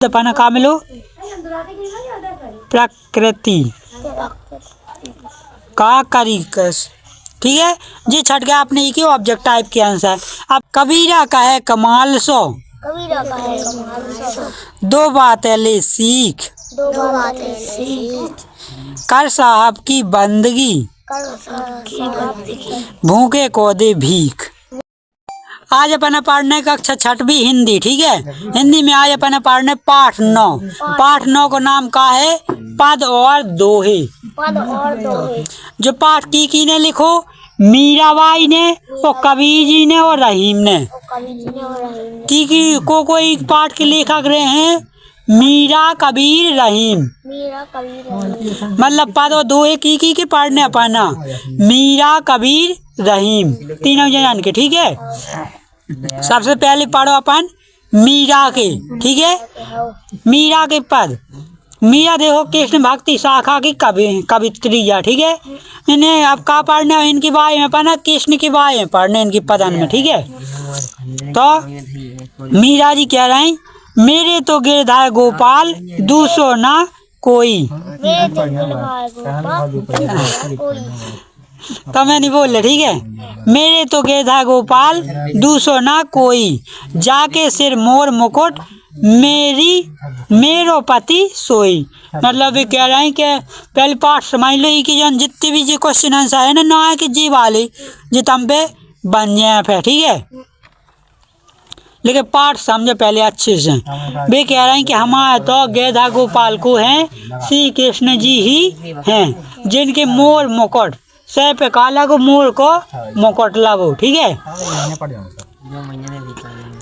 पाना का मिलो प्रकृति का करिकस। ठीक है जी, छट गया अपने एक ही ऑब्जेक्ट टाइप के आंसर। अब कबीरा का है कमाल सो, दो बातें ले सीख, कर साहब की बंदगी, भूखे को दे भीख। आज अपन पढ़ने कक्षा छठवीं हिंदी। ठीक है, हिंदी में आज अपन पढ़ने पाठ 9। पाठ 9 का नाम का है पद और दोहे। जो पाठ की ने लिखो, मीराबाई ने और कबीर जी ने और रहीम ने। की को कोई पाठ के लेखक रहे हैं मीरा कबीर रहीम। मतलब पद और दोहे की के पढ़ने अपना मीरा कबीर रहीम तीनों जन के। ठीक है, सबसे पहले पढ़ो अपन मीरा के। ठीक है, मीरा के पद। मीरा देखो कृष्ण भक्ति शाखा की कवित्री। ठीक है, इन्हें अब का पढ़ने इनकी बारे में पढ़ना, कृष्ण की बारे में पढ़ने इनकी पदन में। ठीक है, तो मीरा जी कह रहे हैं मेरे तो गिरधार गोपाल दूसरो ना कोई। तो मैं नहीं बोल रहा। ठीक है, मेरे तो गिरधार गोपाल दूसरो ना कोई, जाके सिर मोर मुकुट मेरो पति सोई। मतलब ये कह रहे हैं कि पहले पाठ समझ लो कि जन जितने भी जी क्वेश्चन आंसर है ना है कि जी वाले जी तम पे बन जाए फिर। ठीक है, लेकिन पाठ समझो पहले अच्छे से। वे कह रहे हैं कि हमारे तो गिरधार गोपाल को हैं श्री कृष्ण जी ही हैं, जिनके मोर मुकुट सर पे काला को मोर को मुकुट लगो। ठीक है,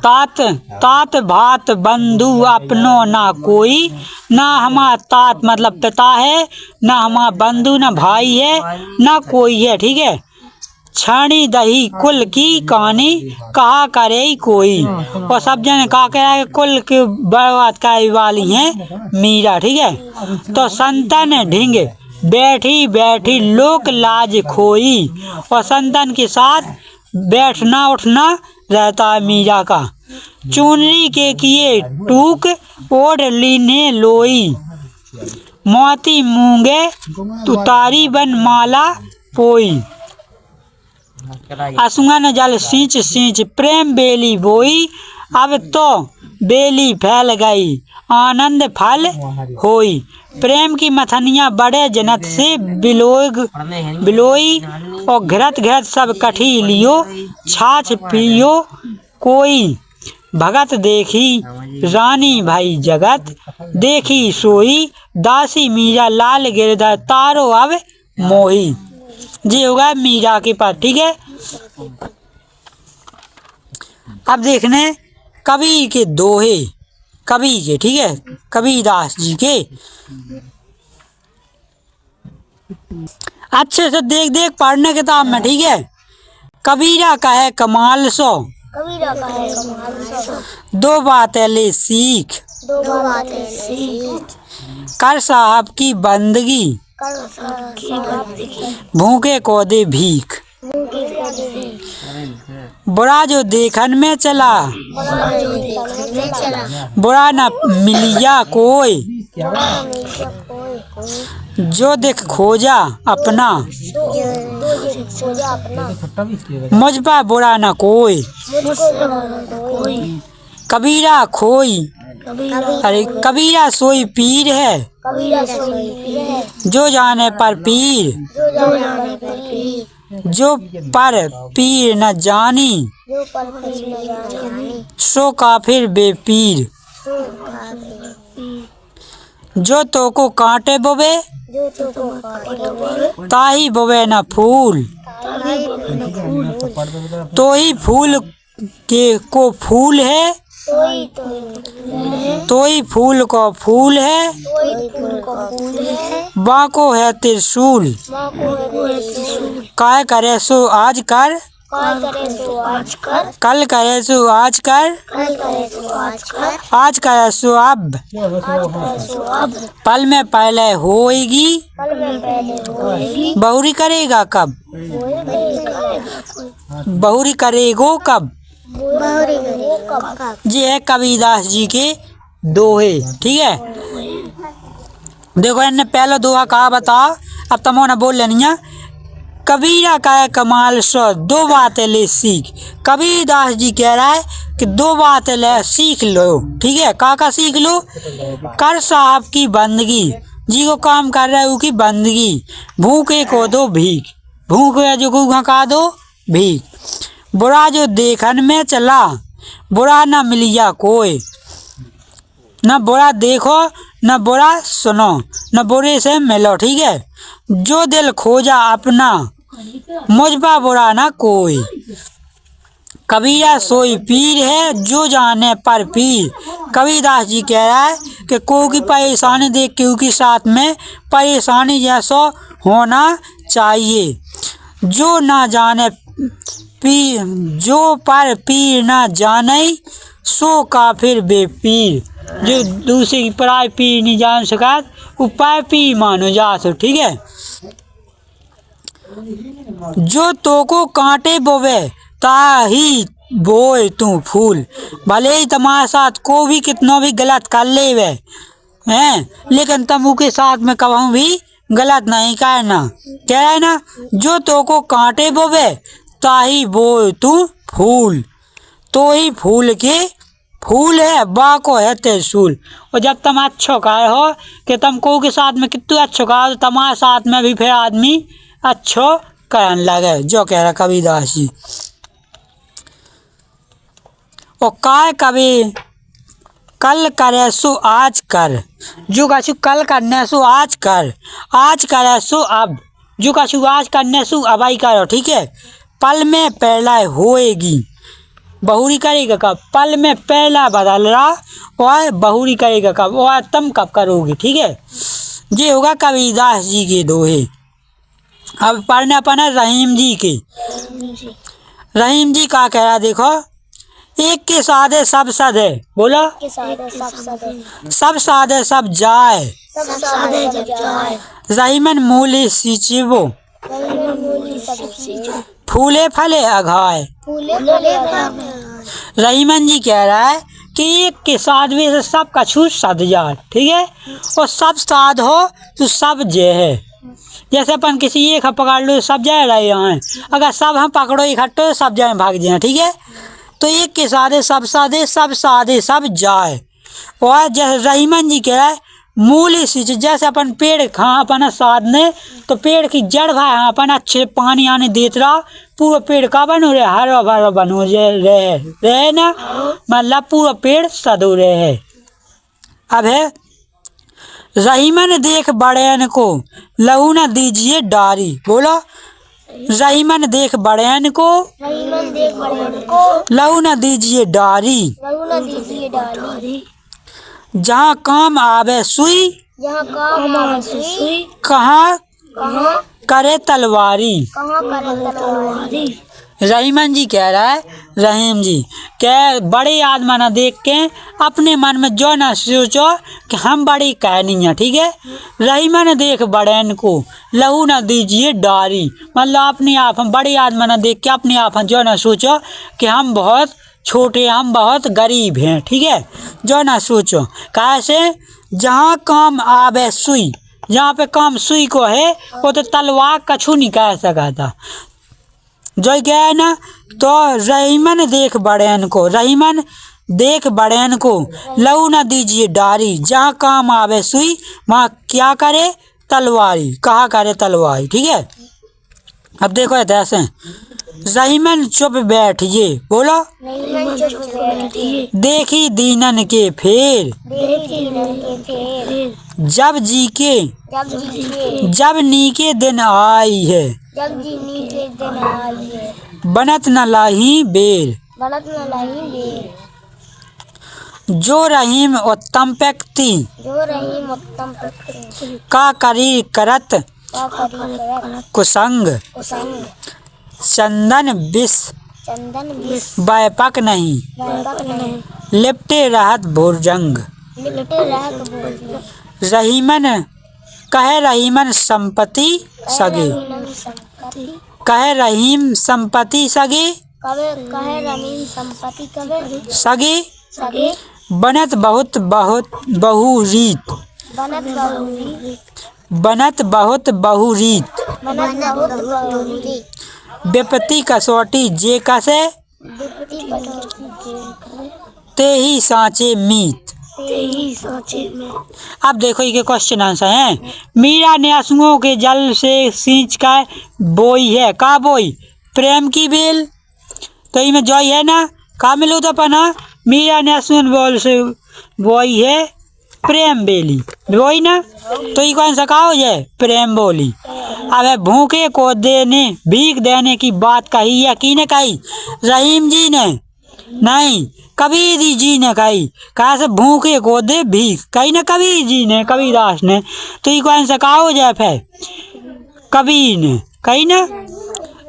तात भात बंधु अपनो ना कोई, ना हमारा तात मतलब पिता है, ना हमारा बंधु ना भाई है, ना कोई है। ठीक है, छानी दही कुल की कहानी कहा करे कोई। और सब जन कहा करे कुल की बर्बाद करे वाली हैं मीरा। ठीक है, तो संतन ढींग बैठी बैठी लोक लाज खोई। और संतन के साथ बैठना उठना रहता है मीरा का। चुनरी के किए टूक ओढ़ लीने लोई, मोती मूंगे तुतारी बन माला पोई। असुगन जल सींच सींच प्रेम बेली बोई, अब तो बेली फैल गई आनंद फल होई। प्रेम की मथनिया बड़े जनत से बिलोई, और घृत घृत सब कठी लियो, छाछ पियो कोई। भगत देखी रानी भाई जगत, देखी सोई दासी मीरा लाल गिरधर तारो अब मोही। जी होगा मीरा के पास। ठीक है, अब देखने कबीर के दोहे, कबीर के। ठीक है, कबीरदास जी के। अच्छे से देख देख पढ़ने किताब में। ठीक है, कबीरा का है कमाल सो, दो बातें ले सीख, कर साहब की बंदगी, भूखे को दे भीख। बुरा जो देखन में चला, बुरा न मिलिया कोई, जो देख खोजा अपना, मुझ पर बुरा न कोई। कबीरा खोई, अरे कबीरा सोई पीर है, जो जाने पर पीर, जो पर पीर न जानी, सो काफिर बेपीर। जो तो को कांटे बोवे, ताही बोवे न फूल, तो ही फूल के को फूल है, तो ही फूल को फूल है, बाको है त्रिशूल। काय करे सो आज कर, कल करे सो आज कर, आज करे सो अब, पल में पहले होएगी, बहुरी करेगा कब, बहुरी करेगो कब। ये है कबीरदास जी के दोहे, ठीक है। देखो इनने पहले दोहा कहा बताओ, अब तुम ना बोल लेनी है। कबीरा का है कमाल सो दो बातें ले सीख। कबीरदास जी कह रहा है कि दो बातें ले सीख लो, ठीक है। का सीख लो? कर साहब की बंदगी, जी को काम कर रहा है उसकी बंदगी। भूखे को दो भीख, भूख है जो को खा दो भीख। बुरा जो देखन में चला, बुरा न मिलिया कोई। न बुरा देखो न बुरा सुनो, न बुरे से मिलो, ठीक है। जो दिल खोजा अपना, मुझपा बुरा ना कोई। कबीरा सोई पीर है जो जाने पर पीर। कबीरदास जी कह रहा है कि कोई की परेशानी देख के उसके साथ में परेशानी जैसा होना चाहिए। जो ना जाने पीर, जो पर पीर ना जाने सो काफिर बेपीर। जो दूसरे की पराय पीर नहीं जान सका वो पाए पीर मानो जा सो, ठीक है। जो तो को कांटे बोवे ताही बोए तू फूल। भले ही तुम्हारे साथ को भी कितना भी गलत कर ले वे हैं, लेकिन तुम के साथ में कभी भी गलत नहीं करना। कह रहा है ना, जो तो को कांटे बोवे ताही बोए तू फूल। तो ही फूल के फूल है बा को है त्रिशूल। और जब तुम अच्छो कह हो कि तुम को के साथ में कितना अच्छो कहा, तो तुम्हारे साथ में भी फिर आदमी अच्छो करन लगे, जो कह रहा कबीरदास जी। और काय कभी कल करे सो आज कर, जो कछु कल करने सो आज कर, आज करे सो अब, जो कछु आज करने सो अब ही करो, ठीक है। पल में पहला होएगी, बहुरी करेगा कब? पल में पहला बदल रहा और बहुरी करेगा कब? और तुम कब करोगे, ठीक है। ये होगा कबीरदास जी के दोहे। अब पढ़ने अपन है रहीम जी के। रहीम जी का कह रहा देखो, एक के सादे सब सदे, बोलो सब सादे सब जाए, रहीमन मूली सींचबो, फूले फले अघाए। रहीमन जी कह रहा है कि एक के साथ में से सब कछु सद जाए, ठीक है। और सब साध हो तो सब जे है। जैसे अपन किसी एक पकड़ लो सब जाए रहे हैं, अगर सब हम पकड़ो इकट्ठे तो सब जाए भाग जाए, ठीक है। तो एक के सादे सब सादे सब जाए। और जैसे रहीमन जी कह रहा है मूल सिंच, जैसे अपन पेड़ खा अपन साधने तो पेड़ की जड़ भाई अपन अच्छे पानी आने देते रहा, पूरा पेड़ का बनो रहे, हरा भरा बनो रहे ना, मतलब पूरा पेड़ सदो रहे। अब है रहीमन देख बड़ेन को लहू न दीजिए डारी, बोलो रहीमन देख बड़ेन को लहू न दीजिए डारी। जहाँ काम आवे सुई, कहाँ करे तलवारी। रहीमन जी कह रहा है, रहीम जी कह बड़े आदमी ना देख के अपने मन में जो ना सोचो कि हम बड़ी कहनी है, ठीक है। रहीमन देख बड़ेन को लहू ना दीजिए डारी, मतलब अपने आप हम बड़े आदमी ना देख के अपने आप जो ना सोचो कि हम बहुत छोटे, हम बहुत गरीब हैं, ठीक है। जो ना सोचो कैसे, जहाँ काम आवे सुई, जहाँ पे काम सुई को है वो तो तलवार कछु नहीं कह सका था, जो क्या है ना। तो रहीमन देख बड़ेन को, रहीमन देख बड़ेन को लहू न दीजिए डारी। जहाँ काम आवे सुई वहाँ क्या करे तलवारी, कहा करे तलवारी, ठीक है। अब देखो ऐसे रहीमन चुप बैठिए, बोलो देखी दीनन के फेर, जब जी के जब नीके दिन आई है, बनत न लाही बेर। जो रहीम उत्तम व्यक्ति का करी करत कुसंग, चंदन विष बैपक नहीं, लिपटे रहत भुजंग। रहीमन कहे रहीमन संपत्ति सगे, कहे रहीम संपत्ति सगे, सगे बनत बहुत बहुत बहुरीत। बनत बहुरीत। बनत बहुत बहुरीत। बनत बहुत बहुरीत। विपत्ति कसौटी जे कसे। विपत्ति कसौटी जे कसे। ते ही साँचे मीत। ते ही साँचे में। अब देखो ये क्वेश्चन आंसर है। मीरा ने आंसुओं के जल से सींच कर बोई है। का बोई? प्रेम की बेल। तो इनमें जॉय है ना, का मिलो तो पना। मीरा ने आंसुओं बोल से बोई है प्रेम बेली, बोई ना। तो ये कौन सा का हो जाए? प्रेम बोली। अब है भूखे को देने भीख देने की बात कही है, किने कही? रहीम जी ने नहीं, कबीर जी ने कही। कहा से भूखे को दे भीख, कही ना कबीर जी ने, कबीरदास ने। तो ये कौन सा का हो जाए? फिर कबीर ने कही ना।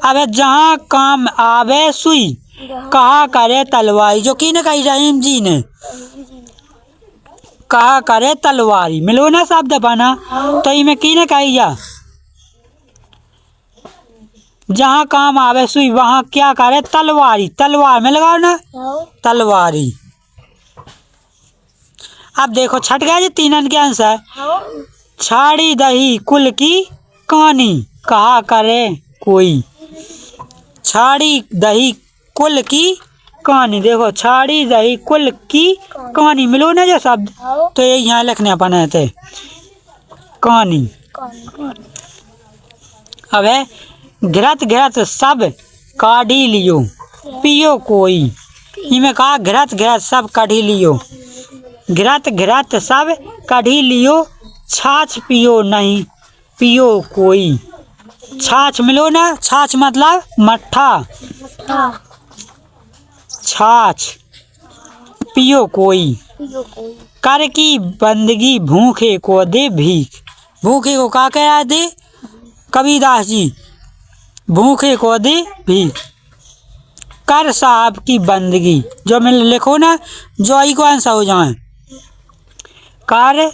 अब जहाँ काम आवे सुई कहा करे तलवारी, जो की ने कही? रहीम जी ने कहा करे तलवारी। मिलो ना शब्द पाना। तो इनमें की ने कही जा? जहाँ काम आवे सुई वहाँ क्या करे? तलवारी। तलवार में लगाओ ना, तलवारी। अब देखो छट गया जी तीनन के आंसर। छाड़ी दही कुल की कहानी कहा करे कोई। छाड़ी दही कुल की कहानी, देखो छाड़ी दही कुल की कहानी, मिलो ना जो शब्द। तो ये यहाँ लिखने अपन थे कहानी। अब है घृत घृत सब काढ़ी लियो पियो कोई। इनमें कहा घृत घृत सब काढ़ी लियो। घृत घृत सब काढ़ी लियो छाछ पियो नहीं पियो कोई। छाछ मिलो ना, छाछ मतलब मट्ठा। छाछ पियो कोई। कर की बंदगी भूखे को दे भीख। भूखे को का कह दे? कबीरदास जी भूखे को दे भीख। कर साहब की बंदगी, जो मैं लिखो ना जो आई को आंसर हो जाए। कर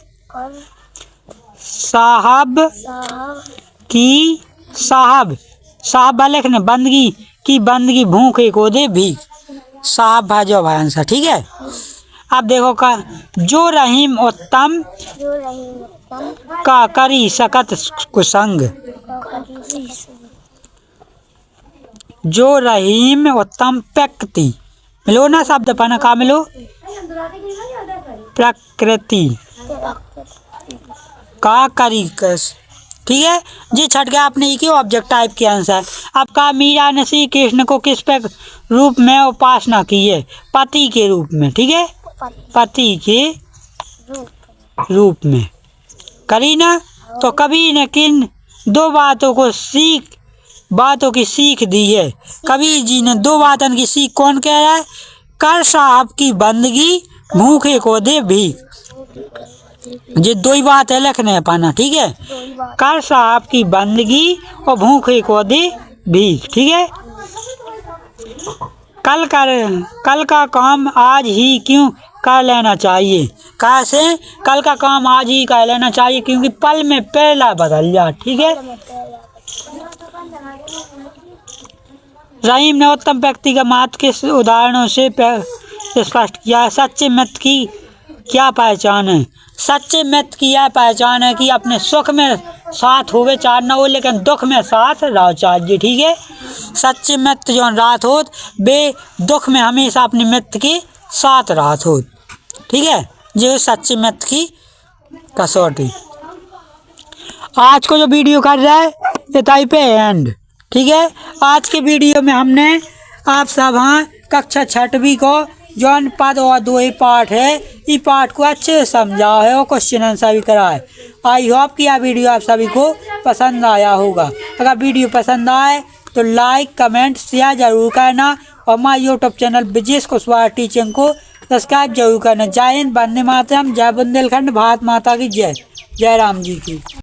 साहब की, साहब साहब लिखने बंदगी की बंदगी भूखे को दे भीख। साहब भाजो भाई आंसर, ठीक है। अब देखो का जो रहीम उत्तम का करी सकत कुसंग। जो रहीम उत्तम व्यक्ति, मिलो ना शब्द पाना, का मिलो? प्रकृति का करी कस, ठीक है जी। छट गया अपने एक ही ऑब्जेक्ट टाइप के आंसर। अब का मीरा ने श्री कृष्ण को किस पे रूप में उपासना की है? पति के रूप में, ठीक है, पति के रूप में करी ना। तो कबीर ने किन दो बातों की सीख दी है? कबीर जी ने दो बातों की सीख कौन कह रहा है? कर साहब की बंदगी भूखे को दे भीख। ये दो ही बात है लिखने पाना, ठीक है। कर साहब की बंदगी और भूखे को दे भीख, ठीक है। कल का काम आज ही क्यों कर लेना चाहिए? कैसे? कल का काम आज ही कर लेना चाहिए क्योंकि पल में पहला बदल जा, ठीक है। रहीम ने उत्तम व्यक्ति का महत्व किस उदाहरणों से स्पष्ट किया? सच्चे मित्र की क्या पहचान है? सच्चे मित्र की यह पहचान है कि अपने सुख में साथ होवे चार न हो लेकिन दुख में साथ रहो चाहिए, ठीक है। सच्चे मित्र जो रात होत बे दुख में हमेशा अपने मित्र के साथ रात होत, ठीक है। ये सच्चे मित्र की कसौटी। आज को जो वीडियो कर रहा है ये टाइप है एंड, ठीक है। आज के वीडियो में हमने आप सब कक्षा 6वीं को जौन पद और दो ही पाठ है, इस पाठ को अच्छे से समझा है और क्वेश्चन आंसर भी करा है। आई होप कि यह वीडियो आप सभी को पसंद आया होगा। अगर वीडियो पसंद आए तो लाइक कमेंट शेयर जरूर करना और हमारे YouTube channel Brijesh Kushwaha teaching को सब्सक्राइब जरूर करना। जय हिंद, वंदे मातरम, जय बुंदेलखंड, भारत माता की जय, जय राम जी की।